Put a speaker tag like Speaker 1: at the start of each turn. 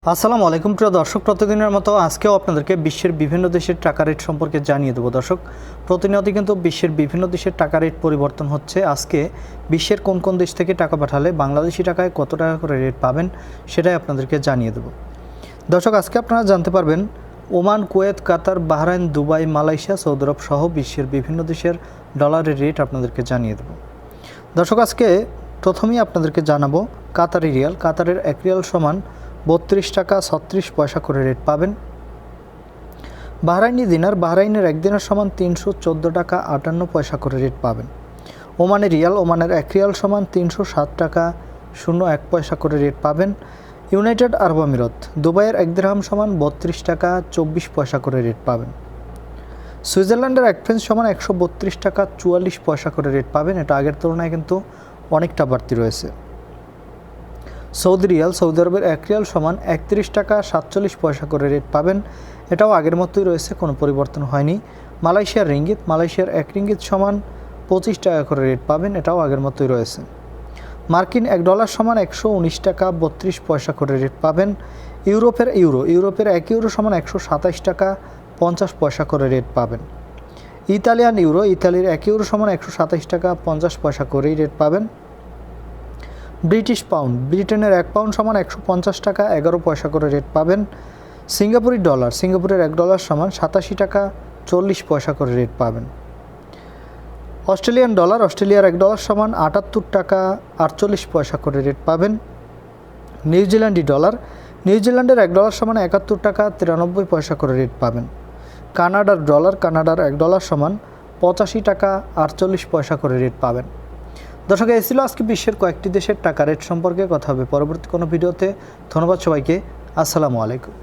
Speaker 1: আসসালামু আলাইকুম প্রিয় দর্শক, প্রতিদিনের মতো আজকেও আপনাদেরকে বিশ্বের বিভিন্ন দেশের টাকা রেট সম্পর্কে জানিয়ে দেবো। দর্শক, প্রতিনিয়ত কিন্তু বিশ্বের বিভিন্ন দেশের টাকা রেট পরিবর্তন হচ্ছে। আজকে বিশ্বের কোন কোন দেশ থেকে টাকা পাঠালে বাংলাদেশি টাকায় কত টাকা করে রেট পাবেন সেটাই আপনাদেরকে জানিয়ে দেবো। দর্শক, আজকে আপনারা জানতে পারবেন ওমান, কুয়েত, কাতার, বাহরাইন, দুবাই, মালয়েশিয়া, সৌদি আরব সহ বিশ্বের বিভিন্ন দেশের ডলারের রেট আপনাদেরকে জানিয়ে দেবো। দর্শক, আজকে প্রথমেই আপনাদেরকে জানাবো কাতারি রিয়াল। কাতারের 1 রিয়াল সমান 32 টাকা 36 পয়সা করে রেট পাবেন। বাহরাইনি দিনার, বাহরাইনের 1 দিনার সমান 314 টাকা 58 পয়সা করে রেট পাবেন। ওমানের রিয়াল, ওমানের 1 রিয়াল সমান 307 টাকা 01 পয়সা করে রেট পাবেন। ইউনাইটেড আরব আমিরাত, দুবাইয়ের 1 দিরহাম সমান 32 টাকা 24 পয়সা করে রেট পাবেন। সুইজারল্যান্ডের 1 ফ্রেন্স সমান 132 টাকা 44 পয়সা করে রেট পাবেন। এটা আগের তুলনায় কিন্তু অনেকটা বাড়তি রয়েছে। সৌদি রিয়াল, সৌদি আরবের 1 রিয়াল সমান 31 টাকা 47 পয়সা করে রেট পাবেন। এটাও আগের মতোই রয়েছে, কোনো পরিবর্তন হয়নি। মালয়েশিয়ার রিঙ্গিত, মালয়েশিয়ার 1 রিঙ্গিত সমান 25 টাকা করে রেট পাবেন। এটাও আগের মতোই রয়েছে। মার্কিন $1 সমান 119 টাকা 32 পয়সা করে রেট পাবেন। ইউরোপের 1 ইউরো সমান 127 টাকা 50 পয়সা করে রেট পাবেন। ইতালিয়ান ইউরো, ইতালির 1 ইউরো সমান 127 টাকা 50 পয়সা করেই রেট পাবেন। ব্রিটিশ পাউন্ড, ব্রিটেনের 1 পাউন্ড সমান 150 টাকা 11 পয়সা করে রেট পাবেন। সিঙ্গাপুরি ডলার, সিঙ্গাপুরের $1 সমান 87 টাকা 40 পয়সা করে রেট পাবেন। অস্ট্রেলিয়ান ডলার, অস্ট্রেলিয়ার $1 সমান 78 টাকা 48 পয়সা করে রেট পাবেন। নিউজিল্যান্ডি ডলার, নিউজিল্যান্ডের $1 সমান 71 টাকা 93 পয়সা করে রেট পাবেন। কানাডার ডলার, কানাডার $1 সমান 85 টাকা 48 পয়সা করে রেট পাবেন। দর্শক, এই ছিল আজকে বিশ্বের কয়েকটি দেশের টাকা রেট সম্পর্কে। কথা হবে পরবর্তী কোনো ভিডিওতে। ধন্যবাদ সবাইকে। আসসালামু আলাইকুম।